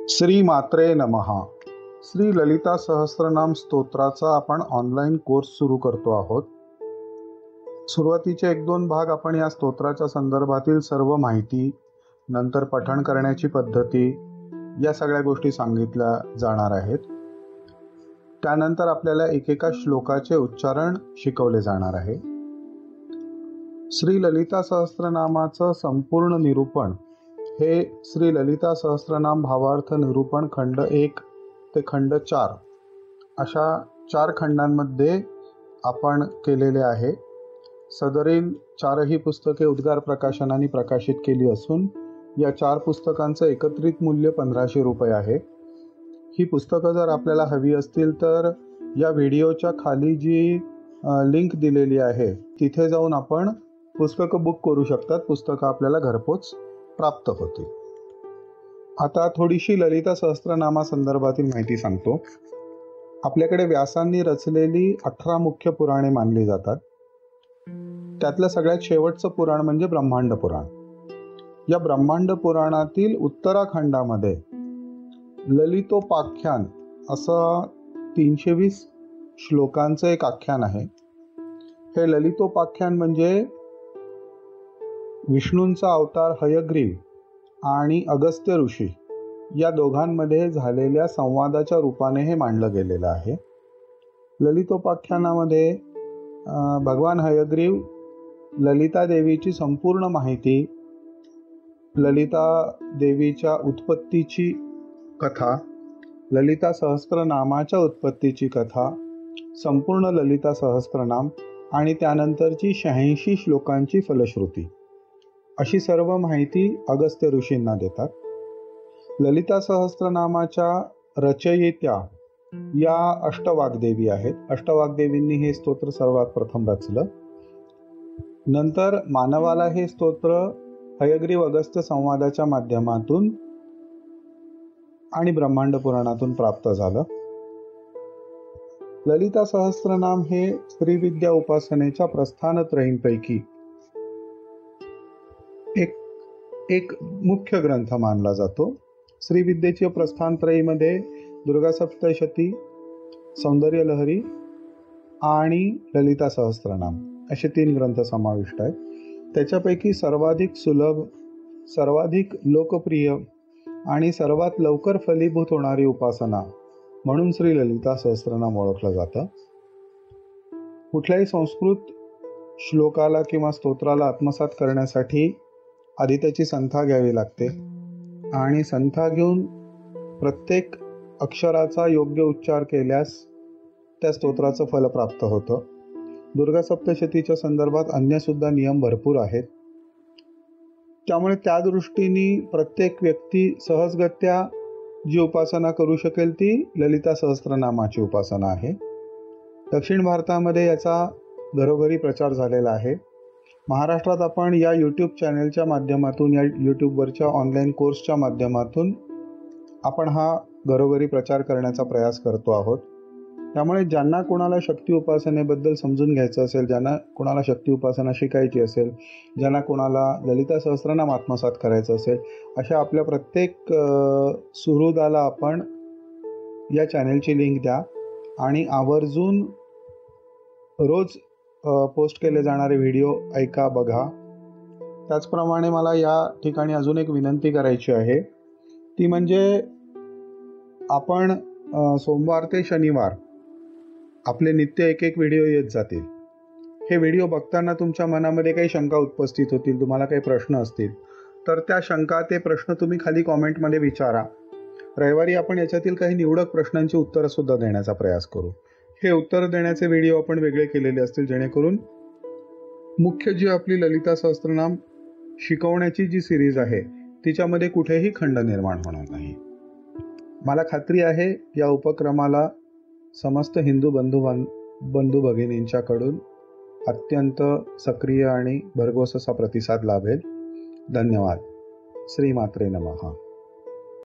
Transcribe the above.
श्री मात्रे नमः. श्री ललिता सहस्रनाम स्तोत्राचा आपण online course सुरू करतो आहोत. सुरुवातीचे 1-2 भाग आपण या स्तोत्राच्या संदर्भातील सर्व माहिती, नंतर पठण करण्याची पद्धती, या सगळ्या गोष्टी सांगितल्या जाणार आहेत. त्यानंतर आपल्याला एकेका श्लोकाचे उच्चारण शिकवले जाणार आहे. श्री ललिता सहस्रनामाचं संपूर्ण निरूपण हे श्री ललिता सहस्रनाम भावार्थ निरूपण खंड 1 ते खंड 4 अशा 4 खंडांमध्ये आपण केलेले आहे. सदरील 4ही पुस्तके उद्गार प्रकाशनाने प्रकाशित केली असून या 4 पुस्तकांचं एकत्रित मूल्य 1500 रुपये आहे. ही पुस्तकं जर आपल्याला हवी असतील तर या व्हिडिओच्या खाली जी लिंक दिलेली आहे तिथे जाऊन आपण पुस्तकं बुक करू शकतात. पुस्तकं आपल्याला घरपोच प्राप्त होते. आता थोडीशी ललिता सहस्त्रनामा संदर्भातील माहिती सांगतो. आपल्याकडे व्यासांनी रचलेली 18 मुख्य पुराणे मानली जातात. त्यातलं सगळ्यात शेवटचं पुराण म्हणजे ब्रह्मांड पुराण. या ब्रह्मांड पुराणातील उत्तराखंडामध्ये ललितोपाख्यान असं 320 श्लोकांचं एक आख्यान आहे. हे ललितोपाख्यान म्हणजे विष्णूंचा अवतार हयग्रीव आणि अगस्त्य ऋषी या दोघांमध्ये झालेल्या संवादाच्या रूपाने हे मांडलं गेलेलं आहे. ललितोपाख्यानामध्ये भगवान हयग्रीव ललिता देवीची संपूर्ण माहिती, ललिता देवीच्या उत्पत्तीची कथा, ललिता सहस्त्रनामाच्या उत्पत्तीची कथा, संपूर्ण ललिता सहस्त्रनाम आणि त्यानंतरची 86 श्लोकांची फलश्रुती अशी सर्व माहिती अगस्त्य ऋषींना देतात. ललिता सहस्त्रनामाच्या रचयित्या या अष्टवाग्देवी आहेत. अष्टवाग्देवींनी हे स्तोत्र सर्वात प्रथम रचलं. नंतर मानवाला हे स्तोत्र हयग्रीव अगस्त्य संवादाच्या माध्यमातून आणि ब्रह्मांड पुराणातून प्राप्त झालं. ललिता सहस्त्रनाम हे स्त्रीविद्या उपासनेच्या प्रस्थानत्रयींपैकी एक मुख्य ग्रंथ मानला जातो. श्रीविद्येच्या प्रस्थानत्रयीमध्ये दुर्गा सप्तशती, सौंदर्य लहरी आणि ललिता सहस्त्रनाम असे 3 ग्रंथ समाविष्ट आहेत. त्याच्यापैकी सर्वाधिक सुलभ, सर्वाधिक लोकप्रिय आणि सर्वात लवकर फलीभूत होणारी उपासना म्हणून श्री ललिता सहस्त्रनाम ओळखलं जातं. कुठल्याही संस्कृत श्लोकाला किंवा स्तोत्राला आत्मसात करण्यासाठी आधी त्याची संथा घ्यावी लागते आणि संथा घेऊन प्रत्येक अक्षराचा योग्य उच्चार केल्यास त्या स्तोत्राचं फल प्राप्त होतं. दुर्गा सप्तशतीच्या संदर्भात अन्यसुद्धा नियम भरपूर आहेत. त्यामुळे त्या दृष्टीने प्रत्येक व्यक्ती सहजगत्या जी उपासना करू शकेल ती ललिता सहस्त्रनामाची उपासना आहे. दक्षिण भारतामध्ये याचा घरोघरी प्रचार झालेला आहे. महाराष्ट्रात आपण या यूट्यूब चॅनलच्या माध्यमातून, या यूट्यूबवरच्या ऑनलाईन कोर्सच्या माध्यमातून आपण हा घरोघरी प्रचार करण्याचा प्रयास करतो आहोत. त्यामुळे ज्यांना कोणाला शक्ती उपासनेबद्दल समजून घ्यायचं असेल, ज्यांना कोणाला शक्ती उपासना शिकायची असेल, ज्यांना कोणाला ललिता सहस्त्रनाम आत्मसात करायचं असेल, अशा आपल्या प्रत्येक सुहृदाला आपण या चॅनलची लिंक द्या आणि आवर्जून रोज पोस्ट केले जाणारे व्हिडिओ ऐका, बघा. त्याचप्रमाणे मला या ठिकाणी अजून एक विनंती करायची आहे. ती म्हणजे आपण सोमवार ते शनिवार आपले नित्य एक व्हिडिओ येत जातील. हे व्हिडिओ बघताना तुमच्या मनामध्ये काही शंका उपस्थित होतील, तुम्हाला काही प्रश्न असतील तर त्या शंका, ते प्रश्न तुम्ही खाली कॉमेंटमध्ये विचारा. रविवारी आपण याच्यातील काही निवडक प्रश्नांची उत्तरं सुद्धा देण्याचा प्रयास करू. हे उत्तर देण्याचे व्हिडिओ आपण वेगळे केलेले असतील जेणेकरून मुख्य जी आपली ललिता सहस्त्रनाम शिकवण्याची जी सिरीज आहे तिच्यामध्ये कुठेही खंड निर्माण होणार नाही. मला खात्री आहे या उपक्रमाला समस्त हिंदू बंधू भगिनींच्याकडून अत्यंत सक्रिय आणि भरघोस असा प्रतिसाद लाभेल. धन्यवाद. श्री मात्रे नमः.